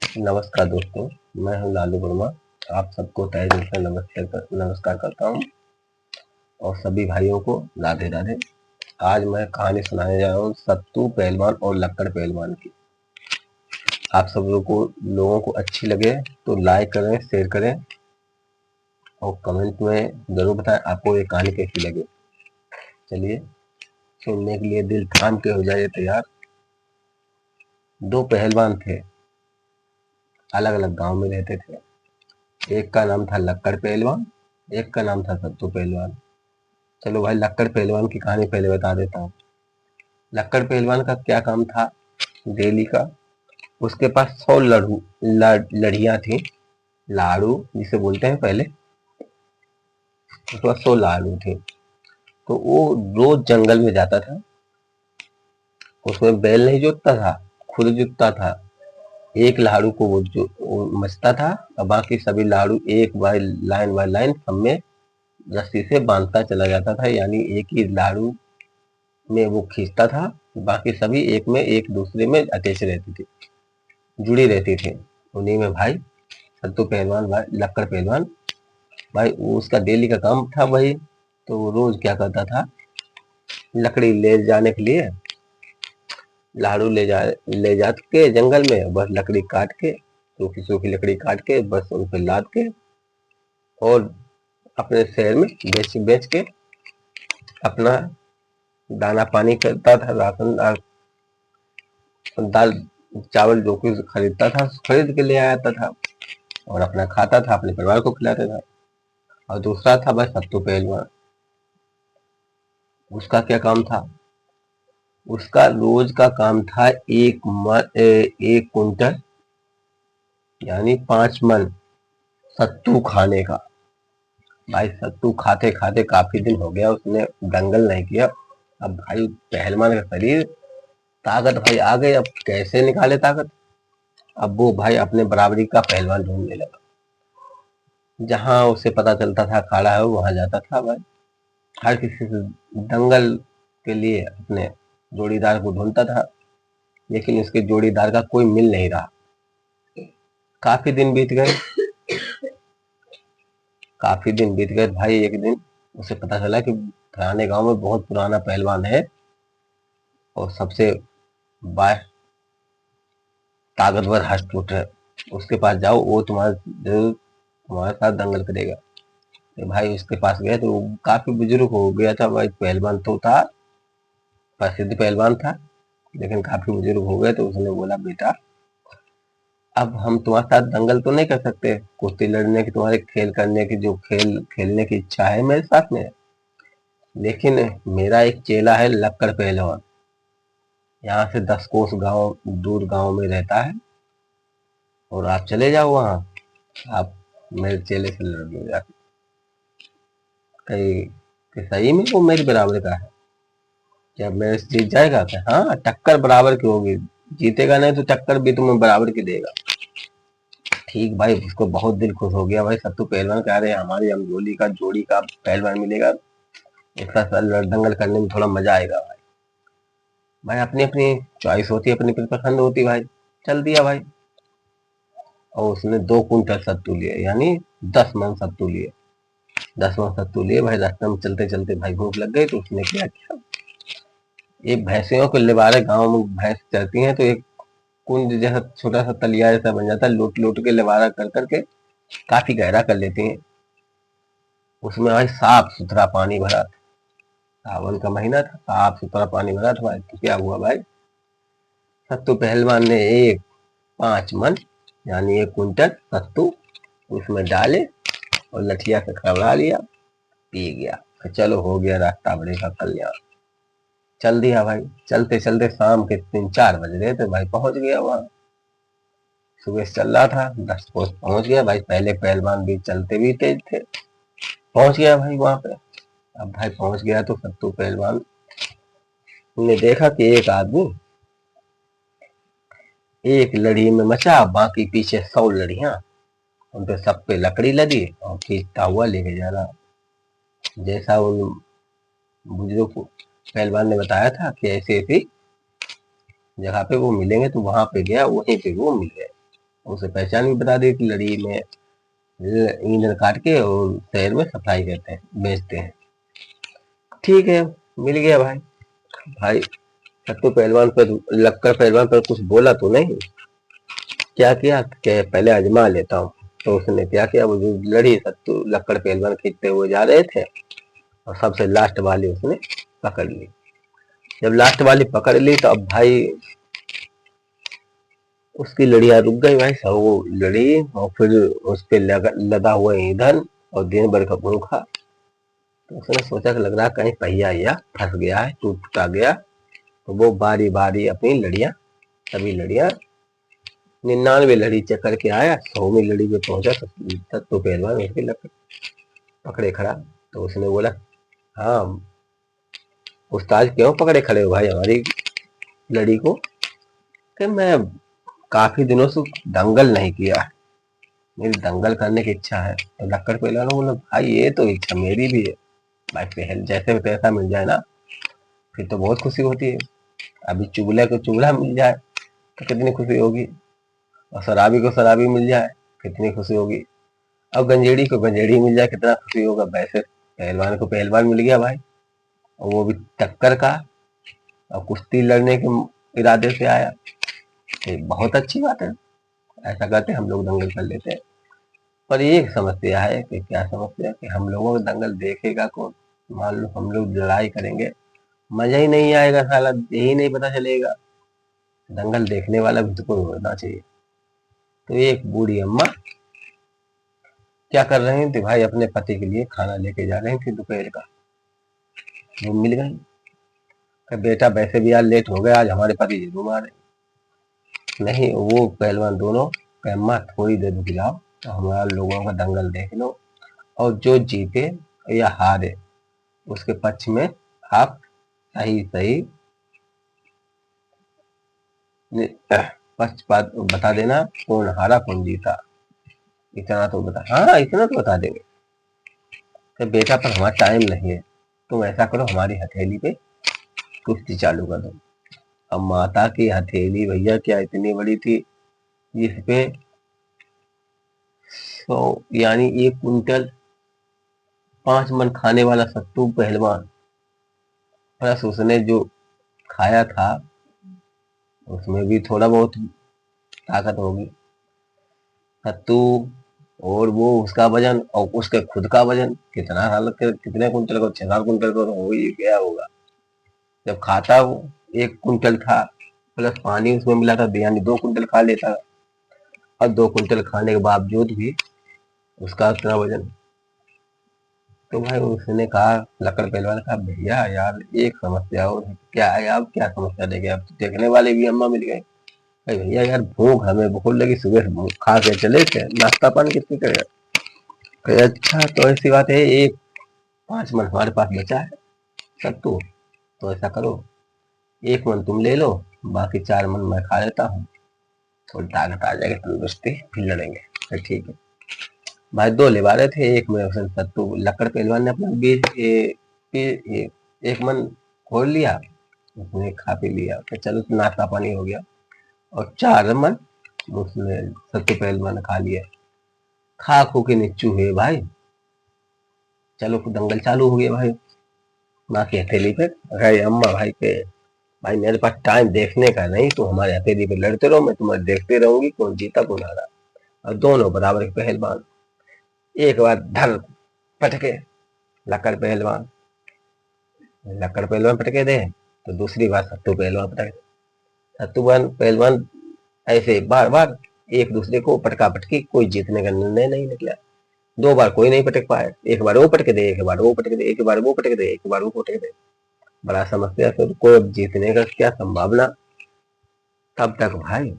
नमस्कार दोस्तों, मैं हूं लालू वर्मा। आप सबको तहे दिल से नमस्कार करता हूं और सभी भाइयों को राधे राधे। आज मैं कहानी सुनाने जा रहा हूं सत्तू पहलवान और लक्कड़ पहलवान की। आप सब लोगों को अच्छी लगे तो लाइक करें, शेयर करें और कमेंट में जरूर बताएं आपको ये कहानी कैसी लगे। चलिए सुनने के लिए दिल थाम के हो जाइए तैयार। दो पहलवान थे, अलग अलग गांव में रहते थे। एक का नाम था लक्कड़ पहलवान, एक का नाम था सत्तू पहलवान। चलो भाई, लक्कड़ पहलवान की कहानी पहले बता देता हूँ। लक्कड़ पहलवान का क्या काम था डेली का। उसके पास 100 लड़ियां थी, लाड़ू जिसे बोलते हैं पहले। उसके पास 100 लाड़ू थे, तो वो रोज जंगल में जाता था। उसमें बैल नहीं जोतता था, खुद जोतता था। एक लाड़ू को वो मचता था और बाकी सभी लाड़ू एक बाय लाइन सब में रस्सी से बांधता चला जाता था। यानी एक ही लाड़ू में वो खींचता था, बाकी सभी एक में एक दूसरे में अटैच रहती थी, जुड़ी रहती थी। उन्हीं में भाई सत्तू पहलवान, भाई लक्कड़ पहलवान, भाई उसका डेली का काम था भाई। तो वो रोज क्या करता था, लकड़ी ले जाने के लिए लाड़ू ले जा के जंगल में बस लकड़ी काट के, सूखी सूखी लकड़ी काट के बस उन पर लाद के और अपने शहर में बेच बेच के अपना दाना पानी करता था। राशन दाल चावल जो कुछ खरीदता था खरीद के ले आता था और अपना खाता था, अपने परिवार को खिलाता था। और दूसरा था भाई सत्तू पहलवान। उसका क्या काम था, उसका रोज का काम था एक कुंटल यानी 5 मन सत्तू खाने का। भाई सत्तू खाते खाते काफी दिन हो गया, उसने दंगल नहीं किया। अब भाई पहलवान का शरीर, ताकत भाई आ गई, अब कैसे निकाले ताकत। अब वो भाई अपने बराबरी का पहलवान ढूंढने लगा। जहां उसे पता चलता था अखाड़ा है वहां जाता था भाई। हर किसी से दंगल के लिए अपने जोड़ीदार को ढूंढता था, लेकिन उसके जोड़ीदार का कोई मिल नहीं रहा। काफी दिन बीत गए, काफी दिन बीत गए भाई। एक दिन उसे पता चला कि फलाने गांव में बहुत पुराना पहलवान है और सबसे बा ताकतवर हष्ट है। उसके पास जाओ, वो जरूर तुम्हारे साथ दंगल करेगा। तो भाई उसके पास गए तो वो काफी बुजुर्ग हो गया था भाई। पहलवान तो था, प्रसिद्ध पहलवान था, लेकिन काफी बुजुर्ग हो गए। तो उसने बोला, बेटा अब हम तुम्हारे साथ दंगल तो नहीं कर सकते, कुश्ती लड़ने की, तुम्हारे खेल करने की, जो खेल खेलने की इच्छा है मेरे साथ में, लेकिन मेरा एक चेला है लक्कड़ पहलवान, यहाँ से 10 कोस गांव दूर गांव में रहता है और आप चले जाओ वहां। आप मेरे चेले से लड़ लो जाके। कहीं कि सही में वो मेरे बराबर का है क्या, मेरे से जीत जाएगा क्या? हाँ, टक्कर बराबर की होगी, जीतेगा नहीं तो टक्कर भी तुम्हें बराबर की देगा। ठीक भाई, उसको बहुत दिल खुश हो गया भाई। सत्तू पहलवान कह रहे हमारी अमजोली का जोड़ी का पहलवान मिलेगा, इसका साथ दंगल करने में थोड़ा मजा आएगा भाई। भाई अपनी अपनी चॉइस होती है, अपनी अपनी पसंद होती है भाई। चल दिया भाई, और उसने 2 कुंटल सत्तू लिए, यानी 10 मन सत्तू लिए। 10 मन सत्तू लिए भाई। रास्ते में चलते चलते भाई भूख लग गई, तो उसने क्या किया, एक भैंसियों को लिवारे, गांव में भैंस चलती हैं तो एक कुंड जैसा छोटा सा तलिया जैसा बन जाता है, लूट लूट के लिवारा कर करके काफी गहरा कर लेती हैं। उसमें भाई साफ सुथरा पानी भरा था। सावन का महीना था, साफ सुथरा पानी भरा था भाई। तो क्या हुआ भाई, सत्तू पहलवान ने एक 5 मन यानी 1 कुंटल सत्तू उसमें डाले और लठिया से खबड़ा लिया, पी गया। तो चलो हो गया रास्ता बड़े का कल्याण। चल दिया भाई। चलते चलते शाम के 3-4 बज रहे थे भाई, पहुंच गया वहां। सुबह से चल रहा था, 10 कोस पहुंच गया भाई। पहले पहलवान भी चलते भी तेज थे, पहुंच गया भाई वहां पे। अब भाई पहुंच गया तो सत्तू पहलवान ने देखा कि एक आदमी एक लड़ी में मचा, बाकी पीछे 100 लड़ियां, उन पे सब पे लकड़ी लदी और खींचता हुआ लेके जा रहा। जैसा उन बुजुर्ग पहलवान ने बताया था कि ऐसे ऐसी जगह पे वो मिलेंगे, तो वहां पे गया, वहीं पे वो मिल गए। उसे पहचान भी बता दी कि लड़ी में ईंधन काट के और शहर में सप्लाई करते हैं, बेचते हैं। ठीक है, मिल गया भाई। भाई सत्तू पहलवान पर, लक्कड़ पहलवान पर कुछ बोला तो नहीं। क्या किया कि पहले आजमा लेता हूँ। तो उसने क्या किया, वो जो लड़ी सत्तू लक्कड़ पहलवान खींचते हुए जा रहे थे और सबसे लास्ट वाली उसने पकड़ ली। जब लास्ट वाली पकड़ ली तो अब भाई उसकी लड़ियां रुक गई भाई, सब वो लड़ी और फिर उस पे लदा हुआ ईंधन और दिन भर का भूखा। तो उसने सोचा कि लग रहा कहीं पहिया या फंस गया है, टूटा गया। तो वो बारी बारी अपनी लड़ियां, सभी लड़ियां 99 लड़ी चेक करके आया, 100वीं लड़ी पे पहुंचा तो पहलवान उसकी लकड़ पकड़े खड़ा। तो उसने बोला, हाँ उस्ताद क्यों पकड़े खड़े हो भाई हमारी लड़ी को? कि मैं काफी दिनों से दंगल नहीं किया, मेरी दंगल करने की इच्छा है। तो लक्कड़ पहलवान बोला, भाई ये तो इच्छा मेरी भी है भाई, पहल जैसे भी पैसा मिल जाए ना फिर तो बहुत खुशी होती है। अभी चुगला को चुगला मिल जाए तो कितनी खुशी होगी, और शराबी को शराबी मिल जाए कितनी खुशी होगी, अब गंजेड़ी को गंजेड़ी मिल जाए कितना खुशी होगा। वैसे पहलवान को पहलवान मिल गया भाई, और वो भी टक्कर का, और कुश्ती लड़ने के इरादे से आया। तो बहुत अच्छी बात है, ऐसा करते हम लोग दंगल कर लेते हैं। पर ये एक समस्या है कि क्या समस्या, कि हम लोगों को दंगल देखेगा कौन? मान लो हम लोग लड़ाई करेंगे, मजा ही नहीं आएगा, साला यही नहीं पता चलेगा। दंगल देखने वाला भी तो कोई होना चाहिए। तो एक बूढ़ी अम्मा क्या कर रही थी भाई, अपने पति के लिए खाना लेके जा रही थी दोपहर का। वो मिल गई, बेटा वैसे भी आज लेट हो गया, आज हमारे पति जरूर मारे। नहीं, वो पहलवान दोनों कि अम्मा थोड़ी देर रुक जाओ, तो हमारा लोगों का दंगल देख लो, और जो जीते या हारे उसके पक्ष में आप सही सही पक्षपात बता देना, कौन हारा कौन जीता। इतना तो बता, हाँ इतना तो बता देंगे। तो बेटा पर हमारा टाइम नहीं है, तुम ऐसा करो हमारी हथेली पे कुश्ती चालू कर दो। अब माता की हथेली भैया क्या इतनी बड़ी थी, जिसपे 100 यानी 1 कुंटल 5 मन खाने वाला सत्तू पहलवान, प्लस उसने जो खाया था उसमें भी थोड़ा बहुत ताकत होगी। सत्तू और वो उसका वजन और उसके खुद का वजन कितना साल के, कितने कुंटल का, 6-7 कुंटल का तो हो ही गया होगा। जब खाता वो 1 कुंटल था, प्लस पानी उसमें मिला था, यानी 2 कुंटल खा लेता। और 2 कुंटल खाने के बावजूद भी उसका उतना वजन। तो भाई उसने कहा, लकड़ पहलवान ने कहा, भैया यार एक समस्या और है। क्या है? आप क्या समस्या देंगे? आप तो देखने वाले भी अम्मा मिल गए। भाई भैया यार भूख, हमें भूख लगी, सुबह से खा के चले थे, नाश्ता पानी कितनी करेगा? कहे, अच्छा तो ऐसी बात है, एक 5 मन हमारे पास बचा है सत्तू, तो ऐसा करो 1 मन तुम ले लो, बाकी 4 मन मैं खा लेता हूँ, थोड़ी ताकत आ जाएगी, तंदुरुस्ती, फिर लड़ेंगे। फिर ठीक है भाई, 2 ले रहे थे, एक में उसने सत्तू, लकड़ पहलवान ने अपना बीज 1 मन खोल लिया, उसने खा पी लिया, तो चलो नाश्ता पानी हो गया। और 4 मन उसने सत्तू पहलवान ने खा लिया। खा खू के निच्चू हुए भाई, चलो दंगल चालू हो गया भाई। माँ की हथेली पे गए अम्मा भाई के, भाई मेरे पास टाइम देखने का नहीं, तो हमारे हथेली पे लड़ते रहो, मैं तुम्हें देखते रहूंगी कौन जीता कौन हारा। और दोनों बराबर के पहलवान, एक बार धर पटके लकड़ पहलवान, लकड़ पहलवान पटके दे, तो दूसरी बार सत्तू पहलवान पटके। सत्तू पहलवान ऐसे बार बार एक दूसरे को पटका पटकी, कोई जीतने का निर्णय नहीं निकला। 2 बार कोई नहीं पटक पाए, एक बार वो पटके दे, एक बार वो पटके दे, एक बार वो पटके दे, एक बार वो पटके दे। बड़ा समस्या, फिर कोई अब जीतने का क्या संभावना। तब तक भाई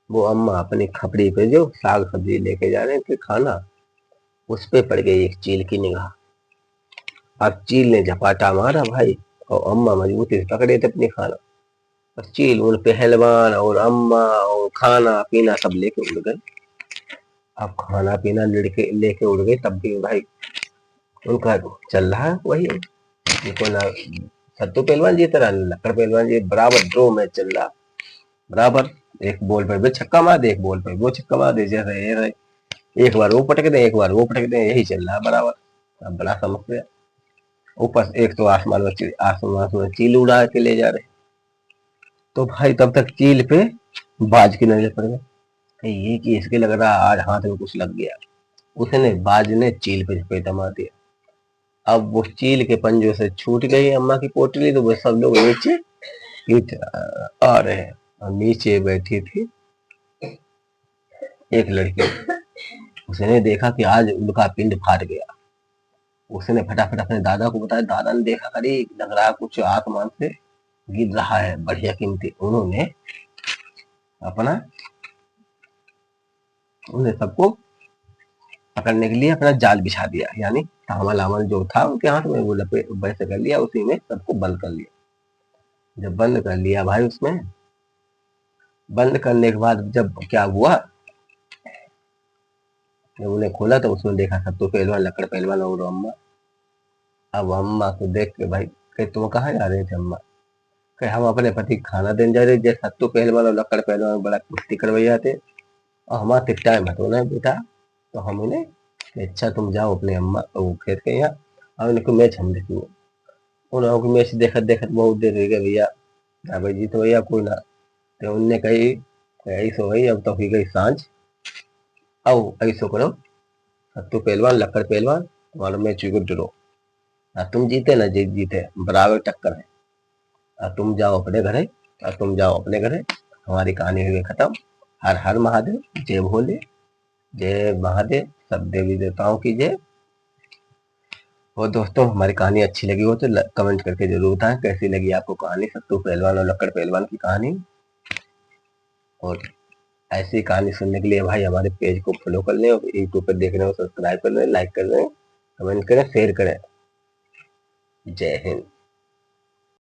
वो अम्मा अपनी खपड़ी पे जो साग सब्जी लेके जा रहे थे खाना, उस पे पड़ गई एक चील की निगाह। अब चील ने झपाटा मारा भाई, और अम्मा मजबूती से पकड़े थे अपनी खाना, और चील उन पहलवान और अम्मा और खाना पीना सब लेके उड़ गए। अब खाना पीना लड़के लेके उड़ गए, तब भी भाई उनका चल रहा है वही, उनको ना सत्तू पहलवान जीत रहा, लकड़ पहलवान जी, बराबर ड्रॉ मैच चल रहा, बराबर एक बॉल पर भी छक्का मार दे, एक बॉल पर वो छक्का मार दे, जैसे ये रहे, एक बार वो पटक दे, एक बार वो पटक दे, यही चल रहा है बराबर। अब बड़ा समस्या। ऊपर से एक तो आसमान में चील उड़ा के ले जा रहे। तो भाई तब तक चील पे बाज की नजर पड़ गई, ये कि इसके लग रहा आज हाथ में कुछ लग गया। उसने बाज ने चील पे चपेटा मार दिया। अब वो चील के पंजों से छूट गई अम्मा की पोटली, तो वो सब लोग नीचे आ रहे हैं। और नीचे बैठी थी एक लड़की, उसने देखा कि आज उनका पिंड फाट गया। उसने फटाफट अपने दादा को बताया, दादा ने देखा, अरे लग रहा कुछ आसमान से गिर रहा है बढ़िया कीमती। उन्होंने अपना उन्हें सबको पकड़ने के लिए अपना जाल बिछा दिया, यानी तामल आमल जो था उनके हाथ में वो लपेट वैसे कर लिया, उसी में सबको बंद कर लिया। जब बंद कर लिया भाई, उसमें बंद करने के बाद जब क्या हुआ, जब उन्हें खोला तो उसमें देखा सत्तू पहलवान, लकड़ पहलवान और अम्मा। अब अम्मा को देख के भाई कहे, तुम कहाँ जा रहे थे अम्मा? कहे, हम अपने पति को खाना देने जा रहे थे। सत्तू पहलवान और लकड़ पहलवान बड़ा कुश्ती करवैया थे और हमारे टाइम हटोना बेटा, तो हम उन्हें, अच्छा तुम जाओ अपने अम्मा वो खेत के यहाँ, और उनको मैच हम देखिए। उन्होंने मैच देखत देखत बहुत देर रह गए भैया, भाई जी तो भैया कोई ना। तो उनने कही, ऐसो भाई अब तो हो गई सांझ, आओ ऐसो करो, सत्तू पहलवान लकड़ पहलवान तुम्हारा मैच को ड्रो, ना तुम जीते ना जीते बराबर टक्कर है। तुम जाओ अपने घरे, तुम जाओ अपने घरे, हमारी कहानी हुई खत्म। हर हर महादेव, जय भोले, जय महादेव, सब देवी देवताओं की जय। और दोस्तों हमारी कहानी अच्छी लगी हो तो कमेंट करके जरूर बताएं कैसी लगी आपको कहानी, सत्तू पहलवान और लकड़ पहलवान की कहानी। और ऐसी कहानी सुनने के लिए भाई हमारे पेज को फॉलो कर लें, और यूट्यूब पर देख रहे हो सब्सक्राइब कर लें, लाइक कर लें, कमेंट करें, शेयर करें। जय हिंद।